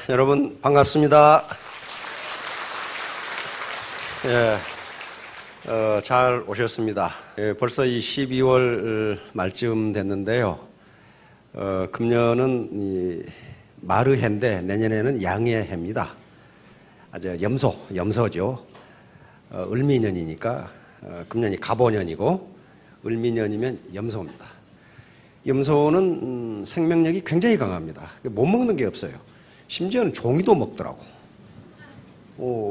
여러분 반갑습니다. 잘 오셨습니다. 벌써 이 12월 말쯤 됐는데요. 금년은 이 마르해인데 내년에는 양해해입니다. 아주 염소죠. 을미년이니까 금년이 갑오년이고 을미년이면 염소입니다. 염소는 생명력이 굉장히 강합니다. 못 먹는 게 없어요. 심지어는 종이도 먹더라고.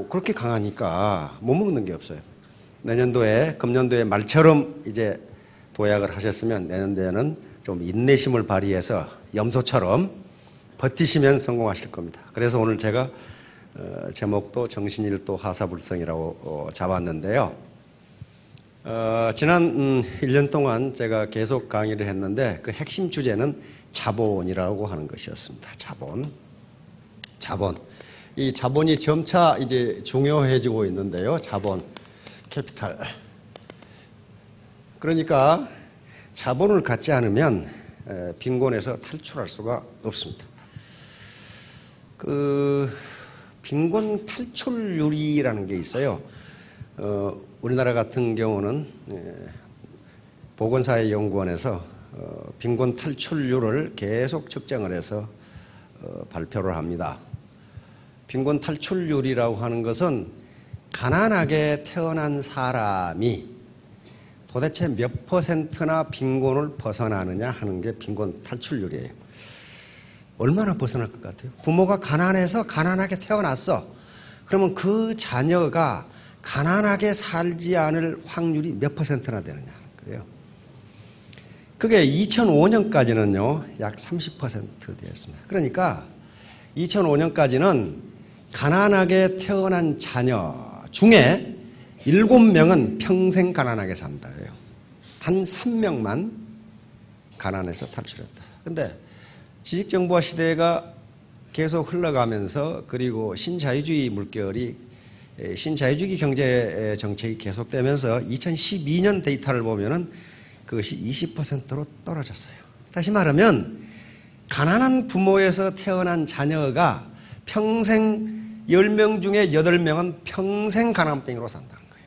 그렇게 강하니까 못 먹는 게 없어요. 내년도에, 금년도에 말처럼 이제 도약을 하셨으면 내년도에는 좀 인내심을 발휘해서 염소처럼 버티시면 성공하실 겁니다. 그래서 오늘 제가 제목도 정신일도 하사불성이라고 잡았는데요. 지난 1년 동안 제가 계속 강의를 했는데 그 핵심 주제는 자본이라고 하는 것이었습니다. 자본. 이 자본이 점차 이제 중요해지고 있는데요. 자본, 캐피탈. 그러니까 자본을 갖지 않으면 빈곤에서 탈출할 수가 없습니다. 빈곤 탈출률이라는 게 있어요. 우리나라 같은 경우는 보건사회연구원에서 빈곤 탈출률을 계속 측정을 해서 발표를 합니다. 빈곤 탈출률이라고 하는 것은 가난하게 태어난 사람이 도대체 몇 퍼센트나 빈곤을 벗어나느냐 하는 게 빈곤 탈출률이에요. 얼마나 벗어날 것 같아요? 부모가 가난해서 가난하게 태어났어. 그러면 그 자녀가 가난하게 살지 않을 확률이 몇 퍼센트나 되느냐 하는 거예요. 그게 2005년까지는요, 약 30% 되었습니다. 그러니까 2005년까지는 가난하게 태어난 자녀 중에 7명은 평생 가난하게 산다예요. 단 3명만 가난해서 탈출했다. 근데 지식정보화 시대가 계속 흘러가면서 그리고 신자유주의 물결이 신자유주의 경제 정책이 계속되면서 2012년 데이터를 보면은 그것이 20%로 떨어졌어요. 다시 말하면 가난한 부모에서 태어난 자녀가 평생 10명 중에 8명은 평생 가난병으로 산다는 거예요.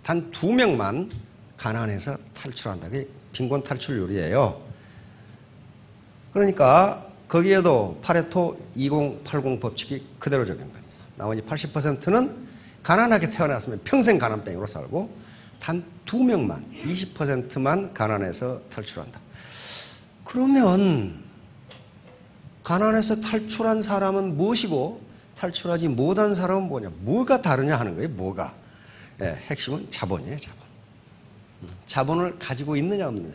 단 2명만 가난해서 탈출한다. 그게 빈곤 탈출률이에요. 그러니까 거기에도 파레토 2080 법칙이 그대로 적용됩니다. 나머지 80%는 가난하게 태어났으면 평생 가난병으로 살고 단 2명만 20%만 가난해서 탈출한다. 그러면 가난해서 탈출한 사람은 무엇이고 탈출하지 못한 사람은 뭐냐? 뭐가 다르냐 하는 거예요. 뭐가? 핵심은 자본이에요. 자본을 가지고 있느냐 없느냐.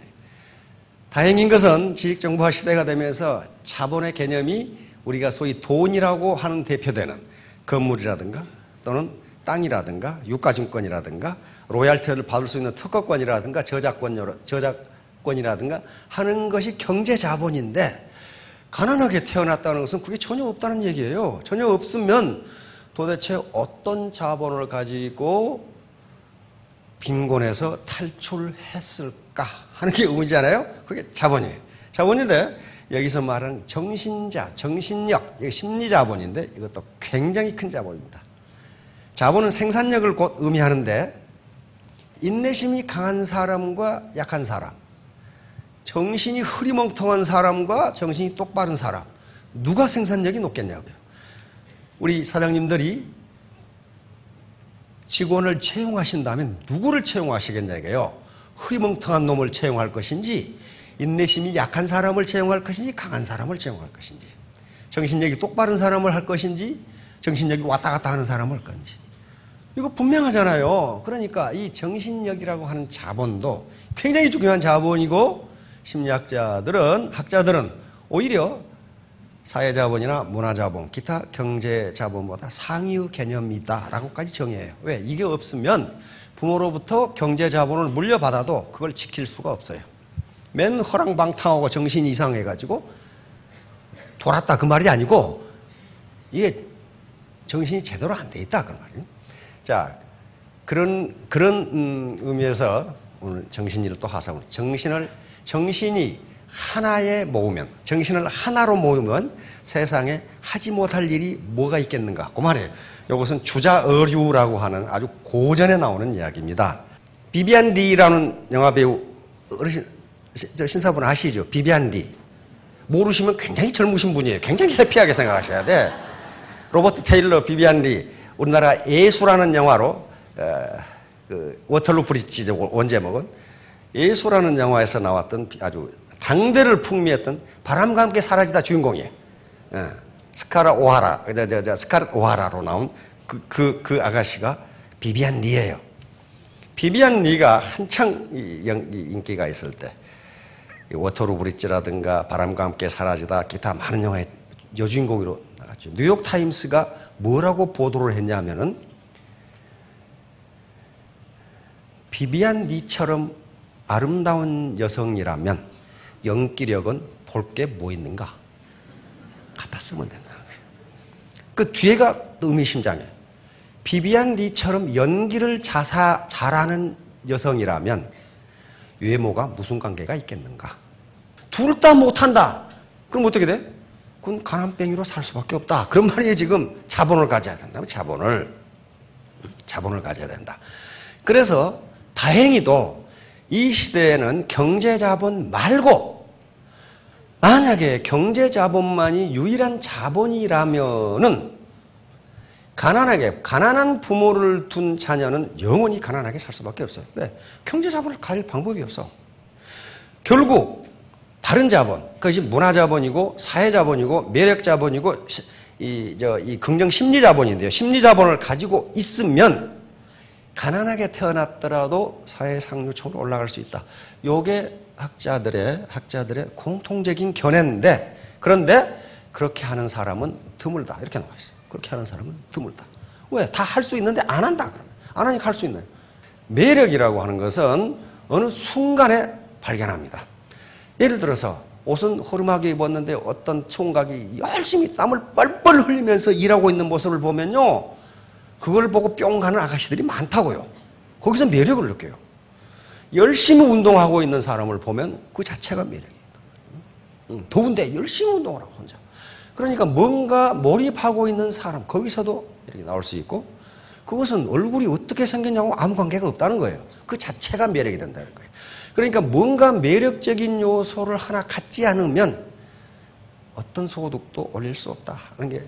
다행인 것은 지식정보화 시대가 되면서 자본의 개념이 우리가 소위 돈이라고 하는 대표되는 건물이라든가 또는 땅이라든가 유가증권이라든가 로얄티를 받을 수 있는 특허권이라든가 저작권이라든가 하는 것이 경제자본인데 가난하게 태어났다는 것은 그게 전혀 없다는 얘기예요. 전혀 없으면 도대체 어떤 자본을 가지고 빈곤에서 탈출했을까 하는 게 의문이잖아요. 그게 자본이에요. 자본인데 여기서 말하는 정신력, 심리자본인데 이것도 굉장히 큰 자본입니다. 자본은 생산력을 곧 의미하는데 인내심이 강한 사람과 약한 사람, 정신이 흐리멍텅한 사람과 정신이 똑바른 사람, 누가 생산력이 높겠냐고요. 우리 사장님들이 직원을 채용하신다면 누구를 채용하시겠냐고요. 흐리멍텅한 놈을 채용할 것인지 인내심이 약한 사람을 채용할 것인지 강한 사람을 채용할 것인지 정신력이 똑바른 사람을 할 것인지 정신력이 왔다 갔다 하는 사람을 할 건지 이거 분명하잖아요. 그러니까 이 정신력이라고 하는 자본도 굉장히 중요한 자본이고 심리학자들은 학자들은 오히려 사회자본이나 문화자본, 기타 경제자본보다 상위의 개념이다라고까지 정의해요. 왜? 이게 없으면 부모로부터 경제자본을 물려받아도 그걸 지킬 수가 없어요. 맨 허랑방탕하고 정신이 이상해가지고 돌았다 그 말이 아니고 이게 정신이 제대로 안 돼 있다 그 말이에요. 자, 그런 의미에서 오늘 정신일도 하사분 정신이 하나에 모으면, 정신을 하나로 모으면 세상에 하지 못할 일이 뭐가 있겠는가 그 말이에요. 이것은 주자어류라고 하는 아주 고전에 나오는 이야기입니다. 비비안 디라는 영화배우 어르신 신사분 아시죠? 비비안 디. 모르시면 굉장히 젊으신 분이에요. 굉장히 해피하게 생각하셔야 돼. 로버트 테일러 비비안 디, 우리나라 예수라는 영화로 그 워털루 브릿지 원제목은 예수라는 영화에서 나왔던 아주 당대를 풍미했던 바람과 함께 사라지다 주인공이에요. 스카렛 오하라로 나온 그 아가씨가 비비안 리예요. 비비안 리가 한창 인기가 있을 때 워터루 브릿지라든가 바람과 함께 사라지다 기타 많은 영화의 여주인공으로 나갔죠. 뉴욕 타임스가 뭐라고 보도를 했냐면은 비비안 리처럼 아름다운 여성이라면 연기력은 볼 게 뭐 있는가? 갖다 쓰면 된다. 그 뒤에가 의미심장해요. 비비안 리처럼 연기를 잘하는 여성이라면 외모가 무슨 관계가 있겠는가? 둘 다 못한다. 그럼 어떻게 돼? 그건 가난뱅이로 살 수밖에 없다. 그런 말이에요. 지금 자본을 가져야 된다. 자본을 가져야 된다. 그래서 다행히도 이 시대에는 경제자본 말고 만약에 경제자본만이 유일한 자본이라면은 가난한 부모를 둔 자녀는 영원히 가난하게 살 수밖에 없어요. 왜? 경제자본을 가질 방법이 없어. 결국 다른 자본, 그것이 문화자본이고 사회자본이고 매력자본이고 이 긍정 심리자본인데요. 심리자본을 가지고 있으면 가난하게 태어났더라도 사회상류층으로 올라갈 수 있다. 요게 학자들의 공통적인 견해인데, 그런데 그렇게 하는 사람은 드물다. 이렇게 나와 있어요. 그렇게 하는 사람은 드물다. 왜? 다 할 수 있는데 안 한다. 그러면. 안 하니까 할 수 있나요? 매력이라고 하는 것은 어느 순간에 발견합니다. 예를 들어서 옷은 허름하게 입었는데 어떤 총각이 열심히 땀을 뻘뻘 흘리면서 일하고 있는 모습을 보면요, 그걸 보고 뿅 가는 아가씨들이 많다고요. 거기서 매력을 느껴요. 열심히 운동하고 있는 사람을 보면 그 자체가 매력이다. 더운데 열심히 운동을 하고 혼자. 그러니까 뭔가 몰입하고 있는 사람, 거기서도 이렇게 나올 수 있고, 그것은 얼굴이 어떻게 생겼냐고 아무 관계가 없다는 거예요. 그 자체가 매력이 된다는 거예요. 그러니까 뭔가 매력적인 요소를 하나 갖지 않으면 어떤 소득도 올릴 수 없다 하는 게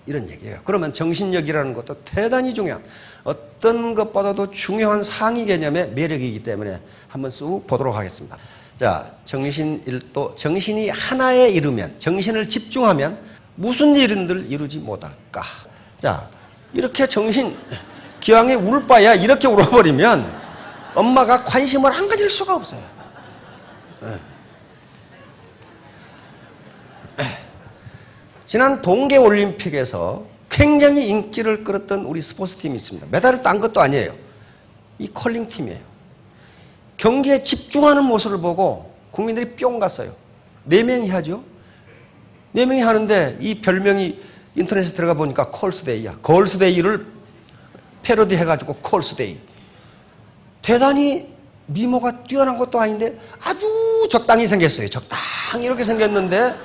이런 얘기예요. 그러면 정신력이라는 것도 대단히 중요한, 어떤 것보다도 중요한 상위 개념의 매력이기 때문에 한번 쑥 보도록 하겠습니다. 자, 정신일도, 정신이 하나에 이르면, 정신을 집중하면 무슨 일인들 이루지 못할까? 자, 이렇게 정신, 기왕에 울 바야 이렇게 울어버리면 엄마가 관심을 안 가질 수가 없어요. 지난 동계올림픽에서 굉장히 인기를 끌었던 우리 스포츠팀이 있습니다. 메달을 딴 것도 아니에요. 이 컬링팀이에요. 경기에 집중하는 모습을 보고 국민들이 뿅 갔어요. 4명이 하죠. 4명이 하는데 이 별명이 인터넷에 들어가 보니까 콜스데이야. 걸스데이를 패러디 해가지고 콜스데이. 대단히 미모가 뛰어난 것도 아닌데 아주 적당히 생겼어요. 적당히 이렇게 생겼는데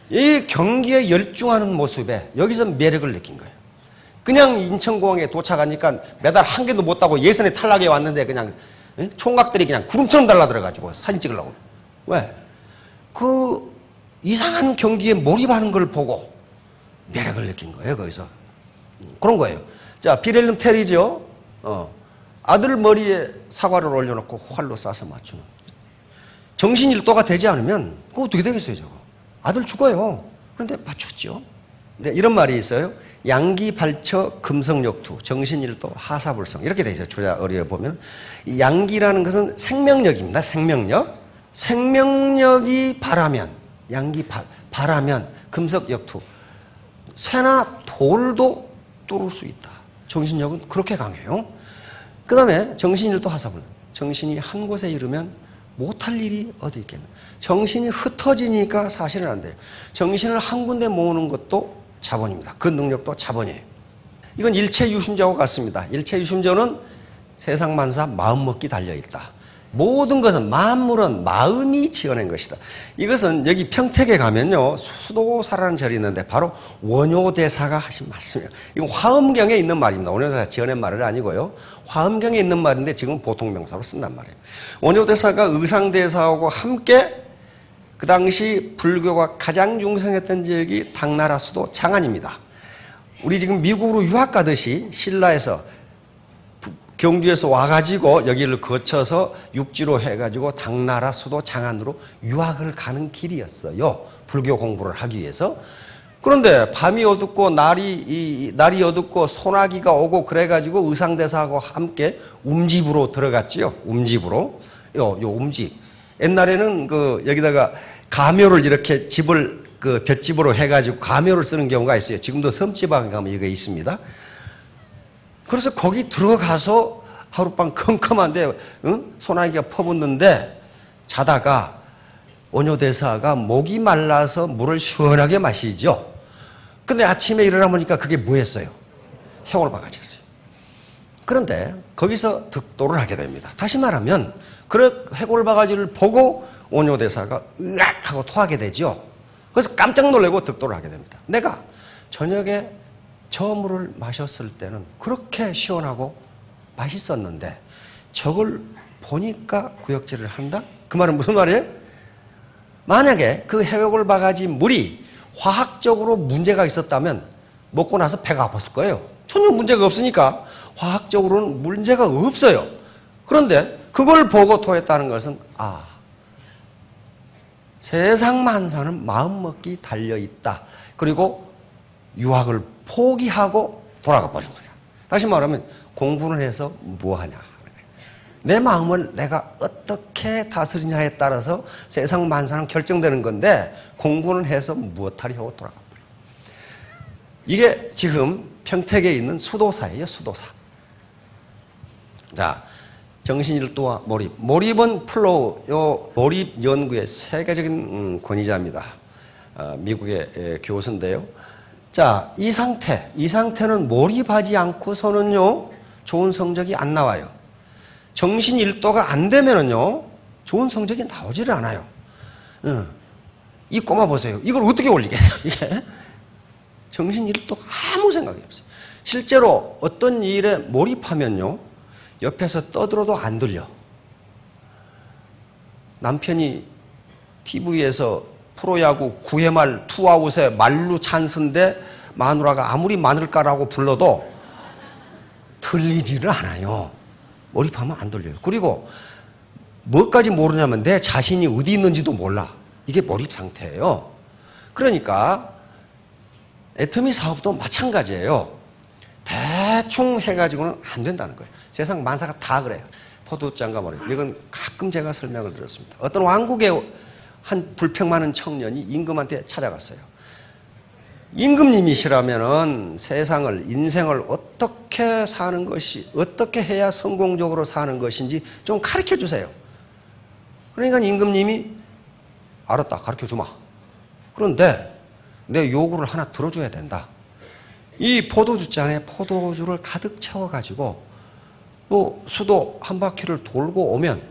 이 경기에 열중하는 모습에 여기서 매력을 느낀 거예요. 그냥 인천공항에 도착하니까 메달 한 개도 못 따고 예선에 탈락해 왔는데 그냥 총각들이 그냥 구름처럼 달라들어가지고 사진 찍으려고. 왜? 그 이상한 경기에 몰입하는 걸 보고 매력을 느낀 거예요. 거기서. 그런 거예요. 자, 비렐름 테리죠. 아들 머리에 사과를 올려놓고 활로 쏴서 맞추는. 정신일도가 되지 않으면 그거 어떻게 되겠어요, 저거. 아들 죽어요. 그런데 맞췄죠. 네, 이런 말이 있어요. 양기발처 금성역투, 정신일도 하사불성. 이렇게 돼 있어요. 주자어리에 보면. 이 양기라는 것은 생명력입니다. 생명력. 생명력이 바라면, 바라면 금석역투. 새나 돌도 뚫을 수 있다. 정신력은 그렇게 강해요. 그 다음에 정신일도 하사불성. 정신이 한 곳에 이르면 못할 일이 어디 있겠나. 정신이 흩어지니까 사실은 안 돼요. 정신을 한 군데 모으는 것도 자본입니다. 그 능력도 자본이에요. 이건 일체유심조와 같습니다. 일체유심조는 세상 만사 마음먹기 달려있다. 모든 것은 만물은 마음이 지어낸 것이다. 이것은 여기 평택에 가면요 수도사라는 절이 있는데 바로 원효대사가 하신 말씀이에요. 이건 화엄경에 있는 말입니다. 원효대사가 지어낸 말은 아니고요. 화엄경에 있는 말인데 지금 보통 명사로 쓴단 말이에요. 원효대사가 의상대사하고 함께 그 당시 불교가 가장 융성했던 지역이 당나라 수도 장안입니다. 우리 지금 미국으로 유학 가듯이 신라에서 경주에서 와가지고 여기를 거쳐서 육지로 해가지고 당나라 수도 장안으로 유학을 가는 길이었어요. 불교 공부를 하기 위해서. 그런데 밤이 어둡고 날이 어둡고 소나기가 오고 그래가지고 의상대사하고 함께 움집으로 들어갔지요. 움집으로. 요 움집. 옛날에는 여기다가 가묘를 이렇게 집을 볏집으로 해가지고 가묘를 쓰는 경우가 있어요. 지금도 섬지방에 가면 이게 있습니다. 그래서 거기 들어가서 하룻밤 컴컴한데 소나기가 퍼붓는데 자다가 원효대사가 목이 말라서 물을 시원하게 마시죠. 근데 아침에 일어나 보니까 그게 뭐였어요? 해골바가지였어요. 그런데 거기서 득도를 하게 됩니다. 다시 말하면 그 해골바가지를 보고 원효대사가 으악 하고 토하게 되죠. 그래서 깜짝 놀라고 득도를 하게 됩니다. 내가 저녁에 저 물을 마셨을 때는 그렇게 시원하고 맛있었는데 저걸 보니까 구역질을 한다? 그 말은 무슨 말이에요? 만약에 그 해골바가지 물이 화학적으로 문제가 있었다면 먹고 나서 배가 아팠을 거예요. 전혀 문제가 없으니까 화학적으로는 문제가 없어요. 그런데 그걸 보고 토했다는 것은 세상 만사는 마음먹기 달려있다. 그리고 유학을 포기하고 돌아가 버립니다. 다시 말하면 공부를 해서 무엇하냐. 내 마음을 내가 어떻게 다스리냐에 따라서 세상 만사는 결정되는 건데 공부는 해서 무엇하리 하고 돌아가 버려요. 이게 지금 평택에 있는 수도사예요. 수도사. 자, 정신일도와 몰입. 몰입은 플로우, 몰입 연구의 세계적인 권위자입니다. 미국의 교수인데요. 자, 이 상태는 몰입하지 않고서는요, 좋은 성적이 안 나와요. 정신일도가 안 되면은요, 좋은 성적이 나오지를 않아요. 이 꼬마 보세요. 이걸 어떻게 올리겠어요, 이게? 정신일도가 아무 생각이 없어요. 실제로 어떤 일에 몰입하면요, 옆에서 떠들어도 안 들려. 남편이 TV에서 프로야구 9회 말 투아웃에 말루 찬스인데 마누라가 아무리 마늘까라고 불러도 들리지를 않아요. 몰입하면 안 들려요. 그리고 뭐까지 모르냐면 내 자신이 어디 있는지도 몰라. 이게 몰입 상태예요. 그러니까 애터미 사업도 마찬가지예요. 대충 해가지고는 안 된다는 거예요. 세상 만사가 다 그래요. 포도장과 머리. 이건 가끔 제가 설명을 드렸습니다. 어떤 왕국의 한 불평 많은 청년이 임금한테 찾아갔어요. 임금님이시라면은 세상을, 인생을 어떻게 사는 것이, 어떻게 해야 성공적으로 사는 것인지 좀 가르쳐 주세요. 그러니까 임금님이 알았다, 가르쳐 주마. 그런데 내 요구를 하나 들어줘야 된다. 이 포도주잔에 포도주를 가득 채워가지고 또 수도 한 바퀴를 돌고 오면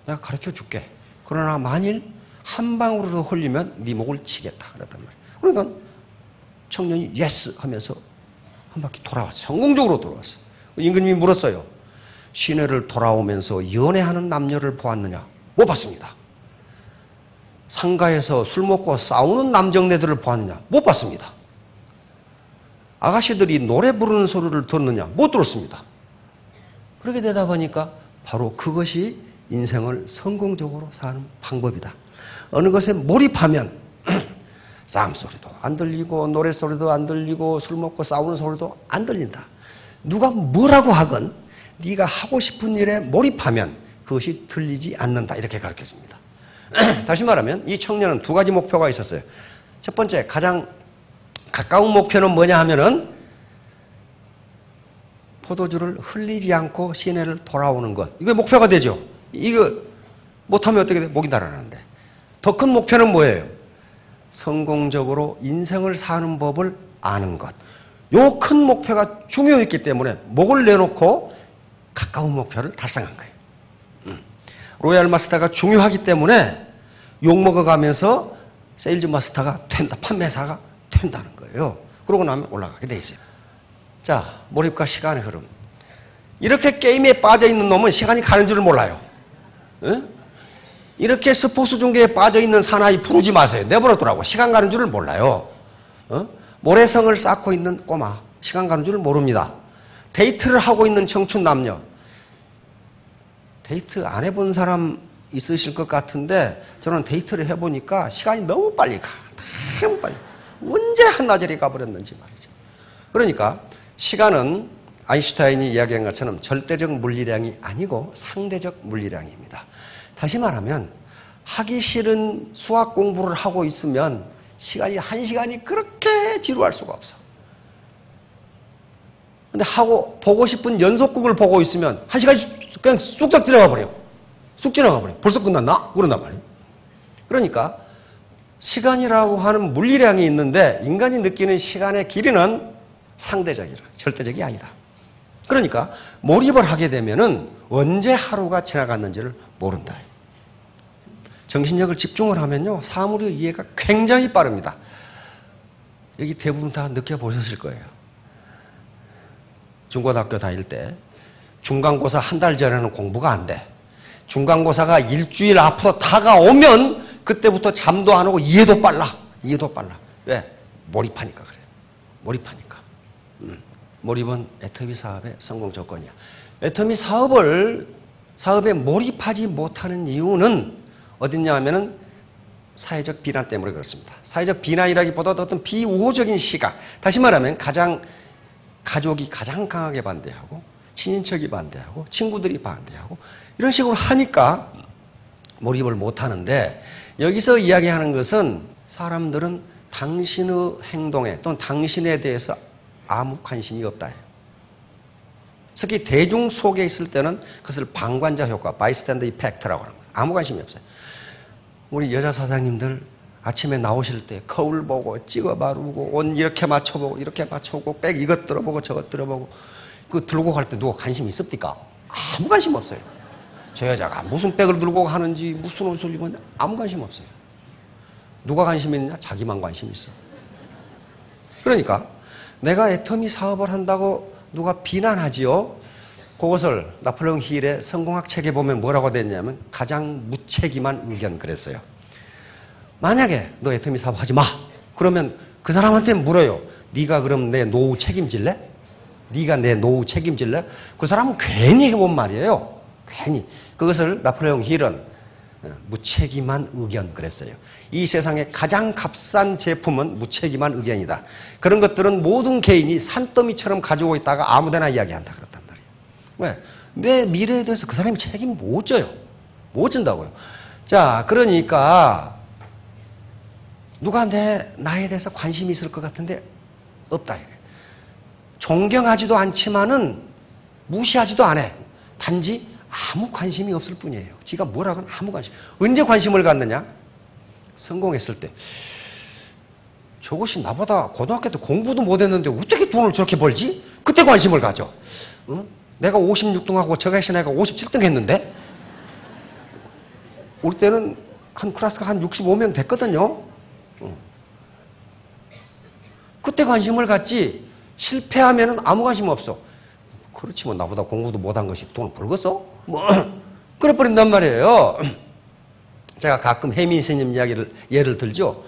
내가 가르쳐 줄게. 그러나 만일 한 방울이라도 흘리면 네 목을 치겠다. 그랬단 말이에요. 그러니까 청년이 예스 하면서 한 바퀴 돌아왔어요. 성공적으로 돌아왔어요. 임금님이 물었어요. 시내를 돌아오면서 연애하는 남녀를 보았느냐? 못 봤습니다. 상가에서 술 먹고 싸우는 남정네들을 보았느냐? 못 봤습니다. 아가씨들이 노래 부르는 소리를 들었느냐? 못 들었습니다. 그렇게 대답하니까 바로 그것이 인생을 성공적으로 사는 방법이다. 어느 것에 몰입하면 싸움소리도 안 들리고 노래소리도 안 들리고 술 먹고 싸우는 소리도 안 들린다. 누가 뭐라고 하건 네가 하고 싶은 일에 몰입하면 그것이 들리지 않는다. 이렇게 가르쳐줍니다. 다시 말하면 이 청년은 두 가지 목표가 있었어요. 첫 번째, 가장 가까운 목표는 뭐냐 하면은 포도주를 흘리지 않고 시내를 돌아오는 것. 이게 목표가 되죠. 이거 못하면 어떻게 돼? 목이 달아나는데. 더 큰 목표는 뭐예요? 성공적으로 인생을 사는 법을 아는 것. 요 큰 목표가 중요했기 때문에 목을 내놓고 가까운 목표를 달성한 거예요. 로얄 마스터가 중요하기 때문에 욕먹어가면서 세일즈 마스터가 된다, 판매사가 된다는 거예요. 그러고 나면 올라가게 돼 있어요. 자, 몰입과 시간의 흐름. 이렇게 게임에 빠져있는 놈은 시간이 가는 줄을 몰라요. 에? 이렇게 스포츠 중계에 빠져있는 사나이 부르지 마세요. 내버려두라고. 시간 가는 줄을 몰라요. 모래성을 쌓고 있는 꼬마, 시간 가는 줄을 모릅니다. 데이트를 하고 있는 청춘 남녀, 데이트 안 해본 사람 있으실 것 같은데 저는 데이트를 해보니까 시간이 너무 빨리 가. 너무 빨리. 언제 한나절이 가버렸는지 말이죠. 그러니까 시간은 아인슈타인이 이야기한 것처럼 절대적 물리량이 아니고 상대적 물리량입니다. 다시 말하면 하기 싫은 수학 공부를 하고 있으면 시간이 1시간이 그렇게 지루할 수가 없어. 근데 보고 싶은 연속극을 보고 있으면 1시간이 그냥 쑥 지나가 버려. 쑥 지나가 버려. 벌써 끝났나? 그런단 말이에요. 그러니까 시간이라고 하는 물리량이 있는데 인간이 느끼는 시간의 길이는 상대적이라, 절대적이 아니다. 그러니까 몰입을 하게 되면은 언제 하루가 지나갔는지를 모른다. 정신력을 집중을 하면요, 사물의 이해가 굉장히 빠릅니다. 여기 대부분 다 느껴보셨을 거예요. 중고등학교 다닐 때 중간고사 한 달 전에는 공부가 안 돼. 중간고사가 일주일 앞으로 다가오면 그때부터 잠도 안 오고 이해도 빨라. 이해도 빨라. 왜? 몰입하니까 그래요. 몰입하니까. 몰입은 애터미 사업의 성공 조건이야. 애터미 사업에 몰입하지 못하는 이유는 어딨냐 하면은 사회적 비난 때문에 그렇습니다. 사회적 비난이라기보다도 어떤 비우호적인 시각. 다시 말하면 가족이 가장 강하게 반대하고 친인척이 반대하고 친구들이 반대하고 이런 식으로 하니까 몰입을 못하는데 여기서 이야기하는 것은 사람들은 당신의 행동에 또는 당신에 대해서 아무 관심이 없다. 특히 대중 속에 있을 때는 그것을 방관자 효과, 바이스탠더 이펙트라고 하는 거예요. 아무 관심이 없어요. 우리 여자 사장님들 아침에 나오실 때 거울 보고 찍어 바르고 옷 이렇게 맞춰보고 이렇게 맞춰보고 백 이것 들어보고 저것 들어보고 그 들고 갈 때 누가 관심이 있습니까? 아무 관심 없어요. 저 여자가 무슨 백을 들고 가는지 무슨 옷을 입었는지 아무 관심 없어요. 누가 관심 있느냐? 자기만 관심 있어. 그러니까 내가 애터미 사업을 한다고 누가 비난하지요. 그것을 나폴레옹 힐의 성공학 책에 보면 뭐라고 됐냐면 가장 무책임한 의견 그랬어요. 만약에 너 애터미 사업 하지 마. 그러면 그 사람한테 물어요. 네가 그럼 내 노후 책임질래? 네가 내 노후 책임질래? 그 사람은 괜히 해본 말이에요. 괜히. 그것을 나폴레옹 힐은 무책임한 의견 그랬어요. 이 세상에 가장 값싼 제품은 무책임한 의견이다. 그런 것들은 모든 개인이 산더미처럼 가지고 있다가 아무데나 이야기한다 그랬단 말이에요. 왜? 내 미래에 대해서 그 사람이 책임 못 져요. 못 진다고요. 자, 그러니까 누가 나에 대해서 관심이 있을 것 같은데 없다. 존경하지도 않지만은 무시하지도 않아. 단지 아무 관심이 없을 뿐이에요. 지가 뭐라고는 아무 관심. 언제 관심을 갖느냐? 성공했을 때. 저것이 나보다 고등학교 때 공부도 못했는데 어떻게 돈을 저렇게 벌지? 그때 관심을 가져. 어? 내가 56등하고 저것이 내가 57등 했는데 올 때는 한 클래스가 한 65명 됐거든요. 그때 관심을 갖지 실패하면은 아무 관심 없어. 그렇지 뭐 나보다 공부도 못한 것이 돈을 벌겠어? 뭐 그래버린단 말이에요. 제가 가끔 혜민 스님 이야기를 예를 들죠.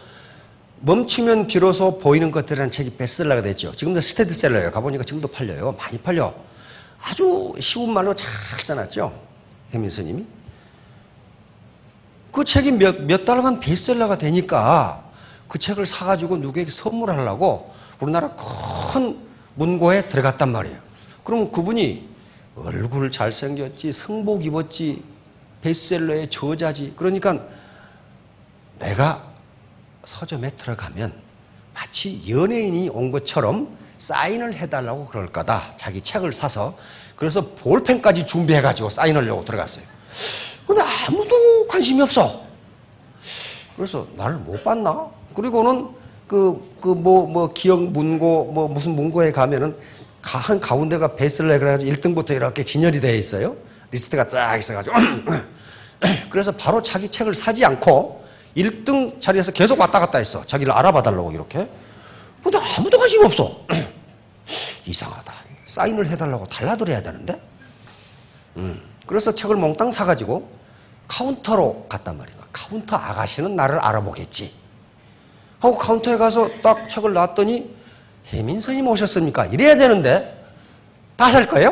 멈추면 비로소 보이는 것들이라는 책이 베스트셀러가 됐죠. 지금도 스테디셀러예요. 가보니까 지금도 팔려요. 많이 팔려. 아주 쉬운 말로 잘 써놨죠. 혜민 스님이. 그 책이 몇 달간 베스트셀러가 되니까 그 책을 사가지고 누구에게 선물하려고 우리나라 큰 문고에 들어갔단 말이에요. 그럼 그분이 얼굴 잘생겼지, 성복 입었지, 베스트셀러의 저자지. 그러니까 내가 서점에 들어가면 마치 연예인이 온 것처럼 사인을 해달라고 그럴 거다. 자기 책을 사서. 그래서 볼펜까지 준비해가지고 사인하려고 들어갔어요. 근데 아무도 관심이 없어. 그래서 나를 못 봤나? 그리고는 기억 문고, 무슨 문고에 가면은 한 가운데가 베스트셀러 그래가지고 1등부터 이렇게 진열이 되어 있어요. 리스트가 딱 있어가지고. 그래서 바로 자기 책을 사지 않고 1등 자리에서 계속 왔다 갔다 했어. 자기를 알아봐 달라고 이렇게. 근데 아무도 관심이 없어. 이상하다. 사인을 해달라고 달라들어야 되는데. 그래서 책을 몽땅 사가지고 카운터로 갔단 말이야. 카운터 아가씨는 나를 알아보겠지 하고 카운터에 가서 딱 책을 놨더니 혜민스님 오셨습니까? 이래야 되는데 다 살 거예요?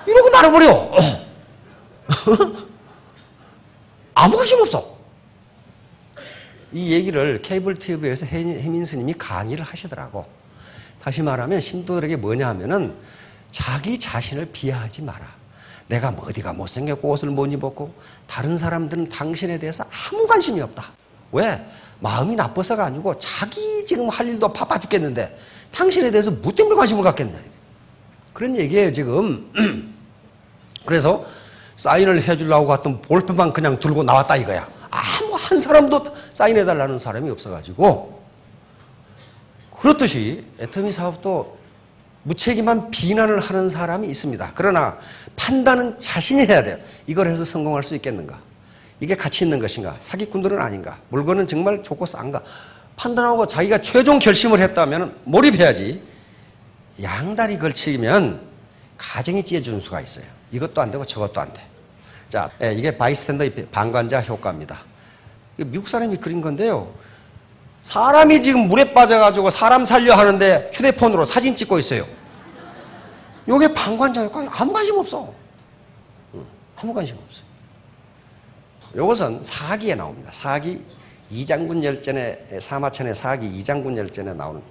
이러고 말아버려. 아무 관심 없어. 이 얘기를 케이블 TV에서 혜민 스님이 강의를 하시더라고. 다시 말하면 신도들에게 뭐냐 하면은 자기 자신을 비하하지 마라. 내가 뭐 어디가 못생겼고 옷을 못 입었고 다른 사람들은 당신에 대해서 아무 관심이 없다. 왜? 마음이 나빠서가 아니고 자기 지금 할 일도 바빠 죽겠는데 당신에 대해서 뭐 때문에 관심을 갖겠냐. 그런 얘기예요 지금. 그래서 사인을 해주려고 갔던 볼펜만 그냥 들고 나왔다 이거야. 아무 한 사람도 사인해달라는 사람이 없어가지고. 그렇듯이 애터미 사업도 무책임한 비난을 하는 사람이 있습니다. 그러나 판단은 자신이 해야 돼요. 이걸 해서 성공할 수 있겠는가? 이게 가치 있는 것인가? 사기꾼들은 아닌가? 물건은 정말 좋고 싼가? 판단하고 자기가 최종 결심을 했다면 몰입해야지. 양다리 걸치면 가정이 찢어지는 수가 있어요. 이것도 안 되고 저것도 안 돼. 자, 이게 바이스탠더 방관자 효과입니다. 미국 사람이 그린 건데요. 사람이 지금 물에 빠져가지고 사람 살려 하는데 휴대폰으로 사진 찍고 있어요. 요게 방관자 효과. 아무 관심 없어. 아무 관심 없어요. 요것은 사기에 나옵니다. 사기 이장군 열전에 사마천의 사기 이장군 열전에 나오는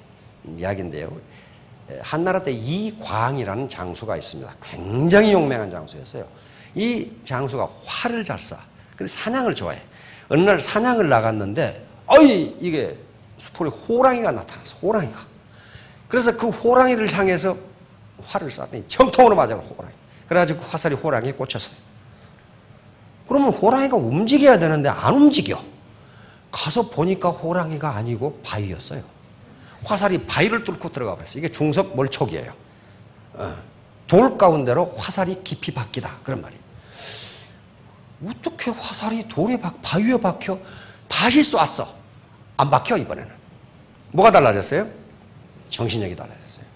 이야기인데요. 한나라 때 이광이라는 장수가 있습니다. 굉장히 용맹한 장수였어요. 이 장수가 활을 잘 쏴. 근데 사냥을 좋아해. 어느 날 사냥을 나갔는데 이게 수풀에 호랑이가 나타났어. 호랑이가. 그래서 그 호랑이를 향해서 활을 쐈더니 정통으로 맞아요. 호랑이. 그래가지고 화살이 호랑이에 꽂혔어요. 그러면 호랑이가 움직여야 되는데 안 움직여. 가서 보니까 호랑이가 아니고 바위였어요. 화살이 바위를 뚫고 들어가 버렸어요. 이게 중석 몰촉이에요. 돌 가운데로 화살이 깊이 박히다. 그런 말이에요. 어떻게 화살이 바위에 박혀? 다시 쐈어. 안 박혀 이번에는. 뭐가 달라졌어요? 정신력이 달라졌어요.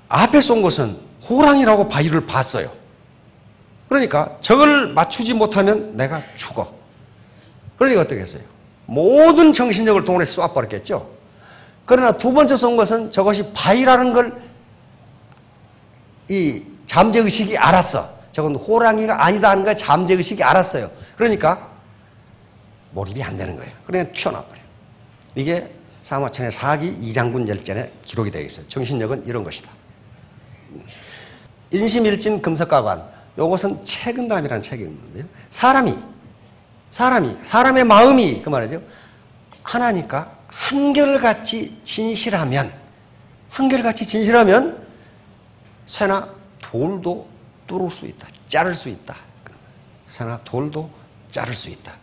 앞에 쏜 것은 호랑이라고 바위를 봤어요. 그러니까 저걸 맞추지 못하면 내가 죽어. 그러니까 어떻게 했어요? 모든 정신력을 동원해서 쏴버렸겠죠. 그러나 두 번째 쏜 것은 저것이 바위라는 걸 이 잠재의식이 알았어. 저건 호랑이가 아니다 하는 걸 잠재의식이 알았어요. 그러니까 몰입이 안 되는 거예요. 그러니까 튀어나와버려요. 이게 사마천의 사기 이장군 열전에 기록이 되어 있어요. 정신력은 이런 것이다. 인심일진 금석가관. 이것은 책은담이라는 책이 있는데요. 사람의 마음이 그 말이죠. 하나니까 한결같이 진실하면 새나 돌도 뚫을 수 있다. 자를 수 있다. 새나 돌도 자를 수 있다.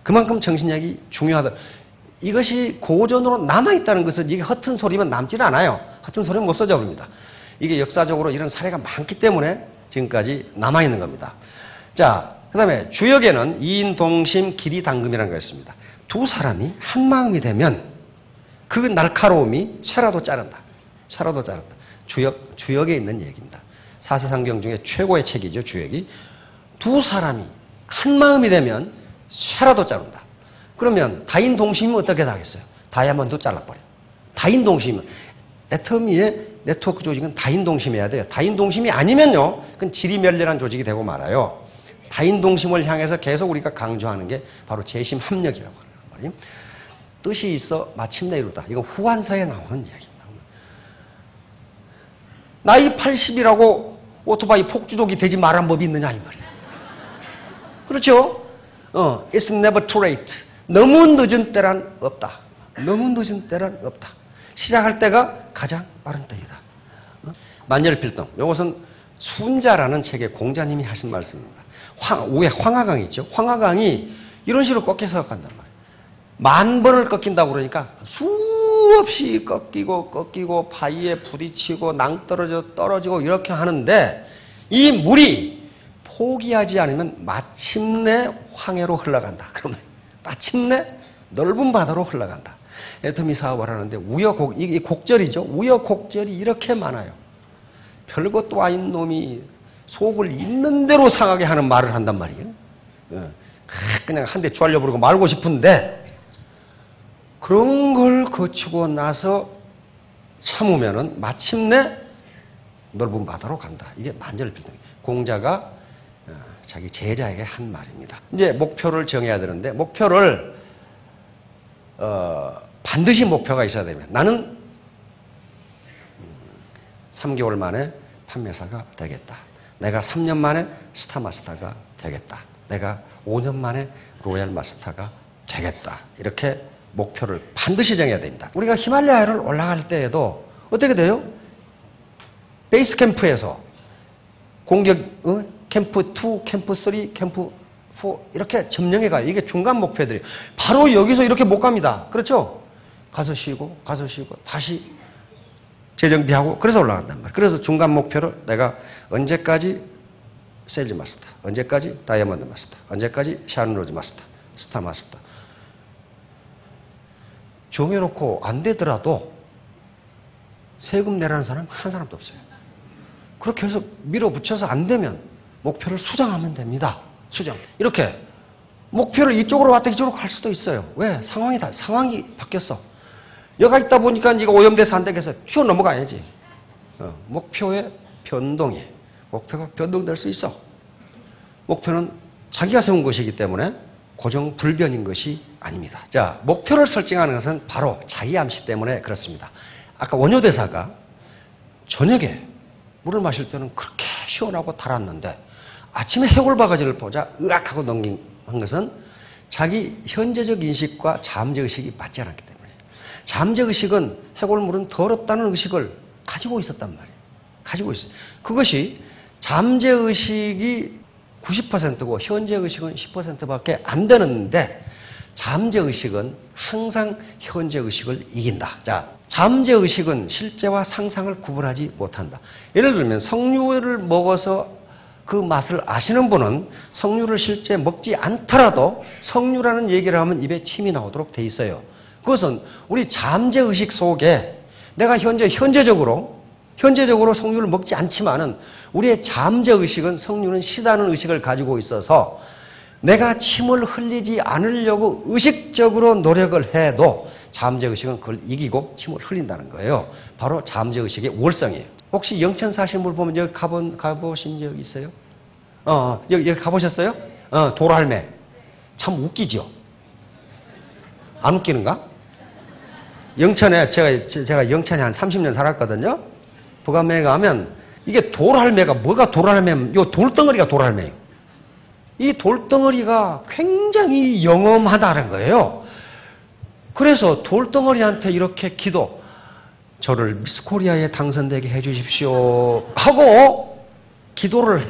그만큼 정신력이 중요하다. 이것이 고전으로 남아있다는 것은 이게 허튼 소리면 남지는 않아요. 허튼 소리면 없어져 버립니다. 이게 역사적으로 이런 사례가 많기 때문에 지금까지 남아있는 겁니다. 자, 그 다음에 주역에는 이인동심 기리당금이라는 거 있습니다. 두 사람이 한 마음이 되면 그 날카로움이 쇠라도 자른다. 주역에 있는 얘기입니다. 사서상경 중에 최고의 책이죠, 주역이. 두 사람이 한 마음이 되면 쇠라도 자른다. 그러면 다인동심이면 어떻게 하겠어요? 다이아몬드 잘라버려. 다인동심은 애터미의 네트워크 조직은 다인동심해야 돼요. 다인동심이 아니면요, 그건 지리멸렬한 조직이 되고 말아요. 다인동심을 향해서 계속 우리가 강조하는 게 바로 재심합력이라고 하는 말이에요. 뜻이 있어 마침내 이루다. 이건 후한서에 나오는 이야기입니다. 나이 80이라고 오토바이 폭주독이 되지 말란 법이 있느냐 이 말이에요. 그렇죠? It's never too late. 너무 늦은 때란 없다. 시작할 때가 가장 빠른 때이다. 만열필동. 이것은 순자라는 책의 공자님이 하신 말씀입니다. 위에 황하강이 있죠. 황하강이 이런 식으로 꺾여서 간단 말이에요. 10,000번을 꺾인다고 그러니까 수없이 꺾이고 바위에 부딪히고 낭떠러져 떨어지고 이렇게 하는데 이 물이 포기하지 않으면 마침내 황해로 흘러간다. 그러면 마침내 넓은 바다로 흘러간다. 애터미 사업을 하는데 이게 곡절이죠. 우여곡절이 이렇게 많아요. 별것도 아닌 놈이 속을 있는 대로 상하게 하는 말을 한단 말이에요. 그냥 한 대 쥐알려 버리고 말고 싶은데 그런 걸 거치고 나서 참으면은 마침내 넓은 바다로 간다. 이게 만절필동. 공자가 자기 제자에게 한 말입니다. 이제 목표를 정해야 되는데 목표를 반드시 목표가 있어야 되면 나는 3개월 만에 판매사가 되겠다. 내가 3년 만에 스타마스터가 되겠다. 내가 5년 만에 로얄 마스터가 되겠다. 이렇게 목표를 반드시 정해야 됩니다. 우리가 히말라야를 올라갈 때에도 어떻게 돼요? 베이스 캠프에서 공격 캠프 2, 캠프 3, 캠프 4 이렇게 점령해 가요. 이게 중간 목표들이 바로 여기서 이렇게 못 갑니다. 그렇죠? 가서 쉬고 다시 재정비하고 그래서 올라간단 말이에요. 그래서 중간 목표를 내가 언제까지 세일즈 마스터, 언제까지 다이아몬드 마스터, 언제까지 샤론로즈 마스터, 스타 마스터 정해놓고 안 되더라도 세금 내라는 사람 한 사람도 없어요. 그렇게 해서 밀어붙여서 안 되면 목표를 수정하면 됩니다. 수정. 이렇게 목표를 이쪽으로 왔다 이쪽으로 갈 수도 있어요. 왜? 상황이 바뀌었어. 여가 있다 보니까 이거 오염돼서 안 되겠어. 튀어 넘어가야지. 목표의 변동이. 목표가 변동될 수 있어. 목표는 자기가 세운 것이기 때문에 고정 불변인 것이 아닙니다. 자, 목표를 설정하는 것은 바로 자기 암시 때문에 그렇습니다. 아까 원효대사가 저녁에 물을 마실 때는 그렇게 시원하고 달았는데 아침에 해골바가지를 보자 으악하고 넘긴 것은 자기 현재적 인식과 잠재의식이 맞지 않았기 때문이에요. 잠재의식은 해골물은 더럽다는 의식을 가지고 있었단 말이에요. 가지고 있어요. 그것이 잠재의식이 90%고 현재의식은 10%밖에 안 되는데 잠재의식은 항상 현재의식을 이긴다. 자, 잠재의식은 실제와 상상을 구분하지 못한다. 예를 들면 석류를 먹어서 그 맛을 아시는 분은 석류를 실제 먹지 않더라도 석류라는 얘기를 하면 입에 침이 나오도록 돼 있어요. 그것은 우리 잠재의식 속에 내가 현재적으로 석류를 먹지 않지만은 우리의 잠재의식은 석류는 시다는 의식을 가지고 있어서 내가 침을 흘리지 않으려고 의식적으로 노력을 해도 잠재의식은 그걸 이기고 침을 흘린다는 거예요. 바로 잠재의식의 월성이에요. 혹시 영천 사신 분 보면 여기 가보신 적 있어요? 여기 가보셨어요? 도랄매. 참 웃기죠? 안 웃기는가? 영천에, 제가 영천에 한 30년 살았거든요? 북한매에 가면 이게 도랄매가 뭐가 도랄매면 요 돌덩어리가 도랄매예요. 이 돌덩어리가 굉장히 영험하다는 거예요. 그래서 돌덩어리한테 이렇게 저를 미스코리아에 당선되게 해주십시오 하고 기도를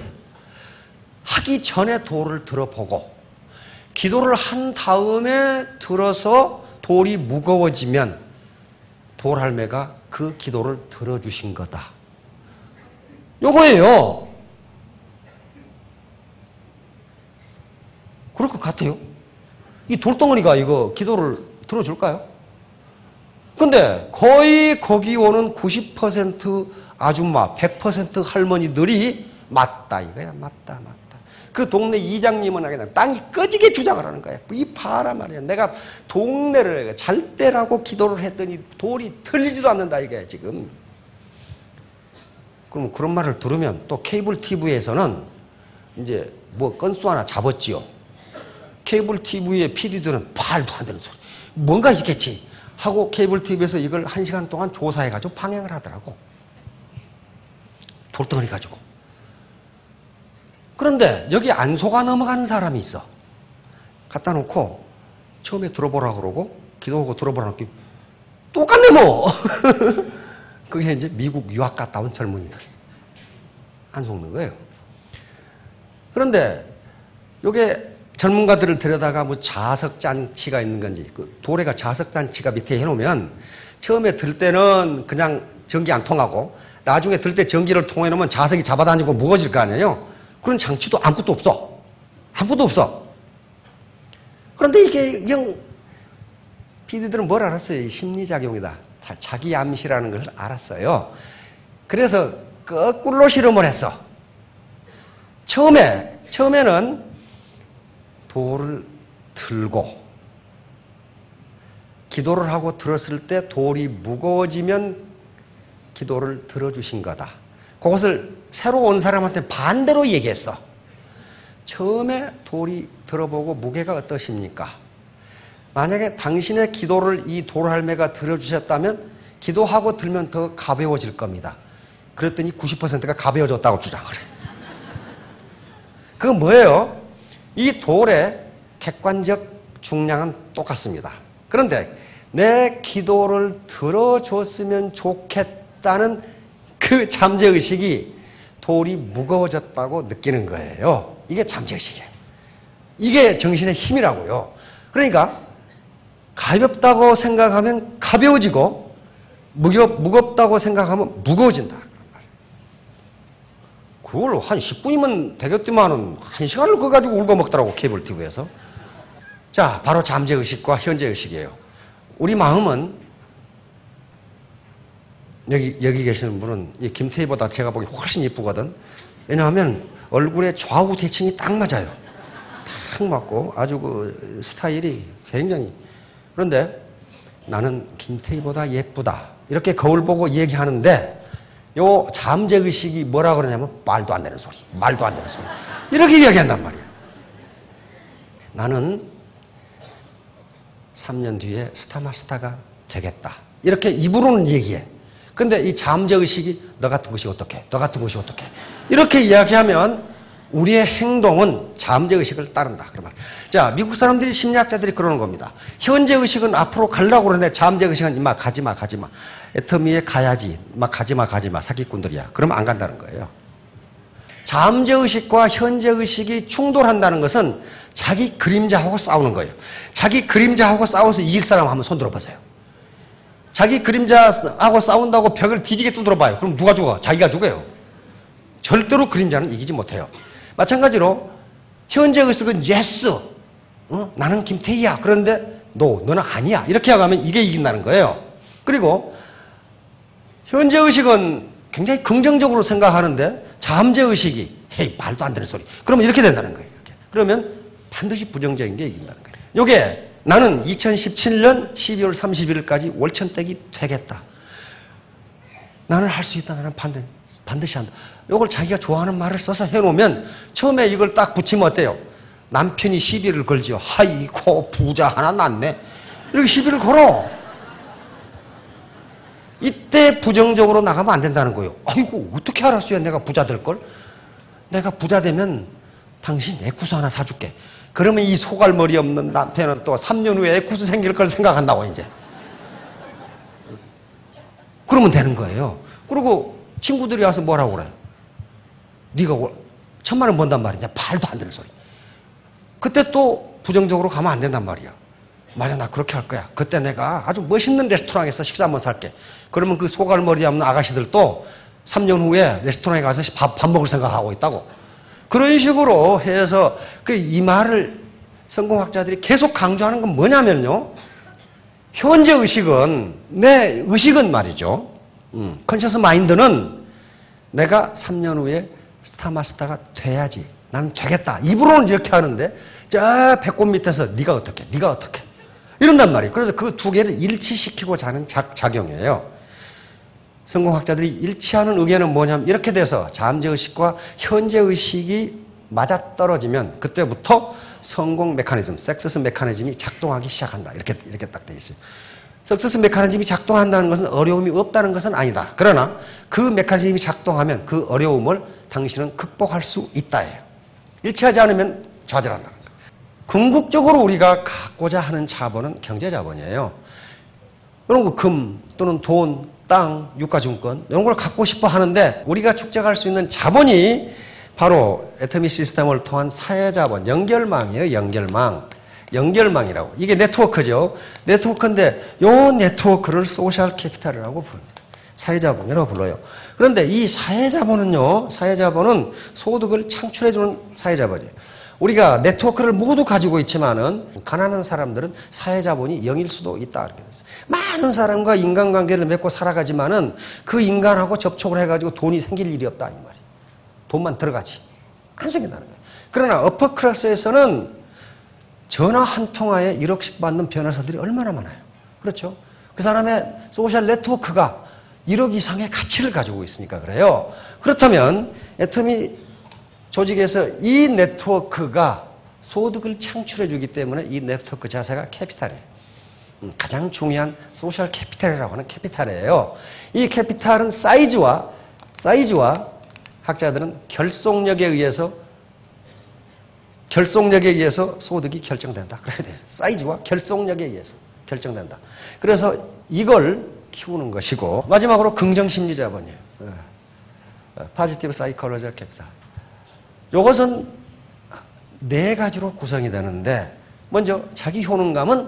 하기 전에 돌을 들어보고 기도를 한 다음에 들어서 돌이 무거워지면 돌할매가 그 기도를 들어주신 거다. 요거예요. 그럴 것 같아요. 이 돌덩어리가 이거 기도를 들어줄까요? 근데 거의 거기 오는 90% 아줌마, 100% 할머니들이 맞다 이거야. 맞다. 그 동네 이장님은 그냥 땅이 꺼지게 주장을 하는 거야. 이 봐라 말이야. 내가 동네를 잘 때라고 기도를 했더니 돌이 틀리지도 않는다 이게 지금. 그럼 그런 말을 들으면 또 케이블 TV에서는 이제 뭐 건수 하나 잡았지요. 케이블 TV의 PD들은 말도 안 되는 소리. 뭔가 있겠지 하고 케이블 TV에서 이걸 1시간 동안 조사해가지고 방영을 하더라고. 돌덩어리 가지고. 그런데 여기 안 속아 넘어가는 사람이 있어. 갖다 놓고 처음에 들어보라 그러고 기도하고 들어보라 그러고 똑같네 뭐. 그게 이제 미국 유학 갔다 온 젊은이들. 안 속는 거예요. 그런데 요게 전문가들을 데려다가 뭐 자석잔치가 있는 건지 그 도래가 자석잔치가 밑에 해놓으면 처음에 들 때는 그냥 전기 안 통하고 나중에 들 때 전기를 통해놓으면 자석이 잡아다니고 무거워질 거 아니에요. 그런 장치도 아무것도 없어. 아무것도 없어. 그런데 이게 PD들은 뭘 알았어요? 심리작용이다. 자기 암시라는 것을 알았어요. 그래서 거꾸로 실험을 했어. 처음에는 돌을 들고 기도를 하고 들었을 때 돌이 무거워지면 기도를 들어주신 거다. 그것을 새로 온 사람한테 반대로 얘기했어. 처음에 돌이 들어보고 무게가 어떠십니까? 만약에 당신의 기도를 이 돌할매가 들어주셨다면 기도하고 들면 더 가벼워질 겁니다. 그랬더니 90%가 가벼워졌다고 주장을 해. 그건 뭐예요? 이 돌의 객관적 중량은 똑같습니다. 그런데 내 기도를 들어줬으면 좋겠다는 그 잠재의식이 돌이 무거워졌다고 느끼는 거예요. 이게 잠재의식이에요. 이게 정신의 힘이라고요. 그러니까 가볍다고 생각하면 가벼워지고 무겁다고 생각하면 무거워진다. 그걸 한 10분이면 되겠지만은 1시간을 그거 가지고 울고 먹더라고, 케이블 TV에서. 자, 바로 잠재의식과 현재의식이에요. 우리 마음은, 여기 계시는 분은 이 김태희보다 제가 보기 훨씬 이쁘거든. 왜냐하면 얼굴에 좌우 대칭이 딱 맞아요. 딱 맞고 아주 그 스타일이 굉장히. 그런데 나는 김태희보다 예쁘다. 이렇게 거울 보고 얘기하는데 요 잠재의식이 뭐라 그러냐면 말도 안 되는 소리, 말도 안 되는 소리. 이렇게 이야기한단 말이에요. 나는 3년 뒤에 스타마스타가 되겠다. 이렇게 입으로는 얘기해. 근데 이 잠재의식이 너 같은 것이 어떻게, 너 같은 것이 어떻게. 이렇게 이야기하면 우리의 행동은 잠재의식을 따른다. 그러면. 자, 미국 사람들이, 심리학자들이 그러는 겁니다. 현재의식은 앞으로 가려고 그러는데 잠재의식은 임마 가지마, 가지마. 애터미에 가야지. 막 가지마, 가지마. 사기꾼들이야. 그러면 안 간다는 거예요. 잠재의식과 현재의식이 충돌한다는 것은 자기 그림자하고 싸우는 거예요. 자기 그림자하고 싸워서 이길 사람 한번 손 들어보세요. 자기 그림자하고 싸운다고 벽을 뒤지게 두드려봐요. 그럼 누가 죽어? 자기가 죽어요. 절대로 그림자는 이기지 못해요. 마찬가지로 현재의식은 yes, 나는 김태희야. 그런데 no, 너는 아니야. 이렇게 하면 이게 이긴다는 거예요. 그리고 현재의식은 굉장히 긍정적으로 생각하는데 잠재의식이 헤이 말도 안 되는 소리. 그러면 이렇게 된다는 거예요. 이렇게. 그러면 반드시 부정적인 게 이긴다는 거예요. 요게 나는 2017년 12월 31일까지 월천댁이 되겠다. 나는 할 수 있다. 나는 반드시 한다. 이걸 자기가 좋아하는 말을 써서 해놓으면 처음에 이걸 딱 붙이면 어때요? 남편이 시비를 걸지요. 하이고 부자 하나 났네. 이렇게 시비를 걸어. 이때 부정적으로 나가면 안 된다는 거예요. 아이고 어떻게 알았어요? 내가 부자 될 걸? 내가 부자 되면 당신 에쿠스 하나 사줄게. 그러면 이 소갈머리 없는 남편은 또 3년 후에 에쿠스 생길 걸 생각한다고 이제. 그러면 되는 거예요. 그리고 친구들이 와서 뭐라고 그래? 네가 1,000만 원 번단 말이냐? 말도 안 되는 소리. 그때 또 부정적으로 가면 안 된단 말이야. 맞아, 나 그렇게 할 거야. 그때 내가 아주 멋있는 레스토랑에서 식사 한번 살게. 그러면 그 소갈머리 없는 아가씨들도 3년 후에 레스토랑에 가서 밥 먹을 생각하고 있다고. 그런 식으로 해서 이 말을 성공학자들이 계속 강조하는 건 뭐냐면요. 현재 의식은, 내 의식은 말이죠. 컨셔스 마인드는 내가 3년 후에 스타마스터가 돼야지. 나는 되겠다. 입으로는 이렇게 하는데 저 배꼽 밑에서 네가 어떻게, 네가 어떻게 이런단 말이에요. 그래서 그 두 개를 일치시키고 자는 작용이에요. 성공학자들이 일치하는 의견은 뭐냐면 이렇게 돼서 잠재의식과 현재의식이 맞아떨어지면 그때부터 성공 메커니즘, सक्세스 메커니즘이 작동하기 시작한다. 이렇게 딱 돼 있어요. सक्세스 메커니즘이 작동한다는 것은 어려움이 없다는 것은 아니다. 그러나 그 메커니즘이 작동하면 그 어려움을 당신은 극복할 수 있다예요. 일치하지 않으면 좌절한다는 거예요. 궁극적으로 우리가 갖고자 하는 자본은 경제자본이에요. 이런 거 금 또는 돈, 땅, 유가증권 이런 걸 갖고 싶어 하는데 우리가 축적할 수 있는 자본이 바로 애터미 시스템을 통한 사회자본, 연결망이에요. 연결망이라고. 이게 네트워크죠. 네트워크인데 이 네트워크를 소셜 캐피탈이라고 부릅니다. 사회자본이라고 불러요. 그런데 이 사회자본은요, 사회자본은 소득을 창출해주는 사회자본이에요. 우리가 네트워크를 모두 가지고 있지만은 가난한 사람들은 사회자본이 0일 수도 있다. 이렇게 됐어요. 많은 사람과 인간관계를 맺고 살아가지만은 그 인간하고 접촉을 해가지고 돈이 생길 일이 없다. 이 말이에요. 돈만 들어가지. 안 생긴다는 거예요. 그러나 어퍼클래스에서는 전화 한 통화에 1억씩 받는 변호사들이 얼마나 많아요. 그렇죠? 그 사람의 소셜 네트워크가 1억 이상의 가치를 가지고 있으니까 그래요. 그렇다면 애터미 조직에서 이 네트워크가 소득을 창출해 주기 때문에 이 네트워크 자체가 캐피탈이에요. 가장 중요한 소셜 캐피탈이라고 하는 캐피탈이에요. 이 캐피탈은 사이즈와 학자들은 결속력에 의해서 소득이 결정된다. 그래야 돼요. 사이즈와 결속력에 의해서 결정된다. 그래서 이걸 키우는 것이고, 마지막으로 긍정심리자본이에요. 포지티브 사이콜로지컬 캐피탈. 이것은 네 가지로 구성이 되는데, 먼저 자기 효능감은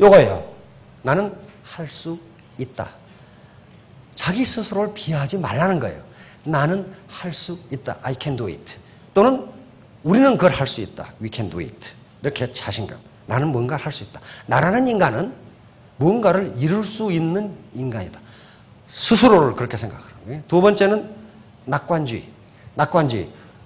요거예요. 나는 할 수 있다. 자기 스스로를 비하하지 말라는 거예요. 나는 할 수 있다. I can do it. 또는 우리는 그걸 할 수 있다. We can do it. 이렇게 자신감. 나는 뭔가를 할 수 있다. 나라는 인간은 무언가를 이룰 수 있는 인간이다. 스스로를 그렇게 생각하는 거예요. 두 번째는 낙관주의.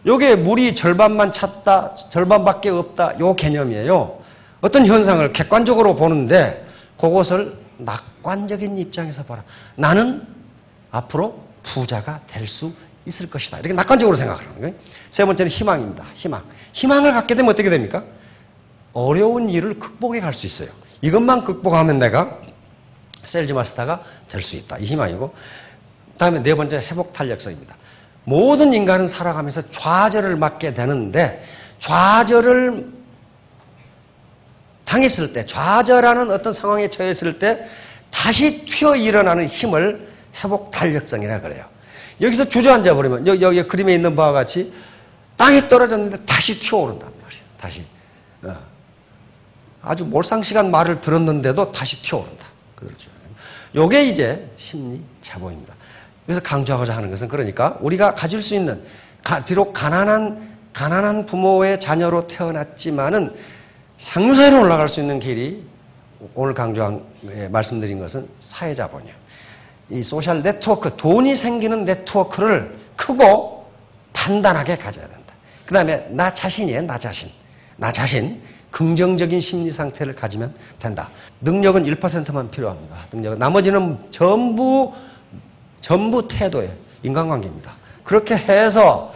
요게 물이 절반만 찼다, 절반밖에 없다. 요 개념이에요. 어떤 현상을 객관적으로 보는데 그것을 낙관적인 입장에서 봐라. 나는 앞으로 부자가 될 수 있을 것이다. 이렇게 낙관적으로 생각하는 거예요. 세 번째는 희망입니다. 희망을 갖게 되면 어떻게 됩니까? 어려운 일을 극복해 갈 수 있어요. 이것만 극복하면 내가 셀즈 마스터가 될 수 있다. 이 희망이고, 다음에 네 번째 회복 탄력성입니다. 모든 인간은 살아가면서 좌절을 맞게 되는데, 좌절을 당했을 때, 좌절하는 어떤 상황에 처했을 때 다시 튀어 일어나는 힘을 회복 탄력성이라 그래요. 여기서 주저앉아 버리면 여기 그림에 있는 바와 같이 땅에 떨어졌는데 다시 튀어오른단 말이에요. 다시. 아주 몰상식한 말을 들었는데도 다시 튀어오른다. 그렇죠. 요게 이제 심리 자본입니다. 그래서 강조하고자 하는 것은, 그러니까 우리가 가질 수 있는, 비록 가난한 부모의 자녀로 태어났지만은 상류세로 올라갈 수 있는 길이, 오늘 말씀드린 것은 사회자본이에요. 이 소셜 네트워크, 돈이 생기는 네트워크를 크고 단단하게 가져야 된다. 그 다음에 나 자신이에요. 나 자신. 긍정적인 심리 상태를 가지면 된다. 능력은 1%만 필요합니다. 나머지는 전부 태도예요. 인간관계입니다. 그렇게 해서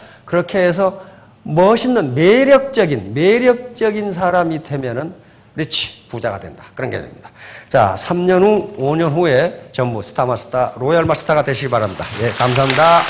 멋있는 매력적인 사람이 되면은 리치, 부자가 된다. 그런 개념입니다. 자, 3년 후, 5년 후에 전부 스타마스터, 로얄 마스터가 되시기 바랍니다. 예, 감사합니다.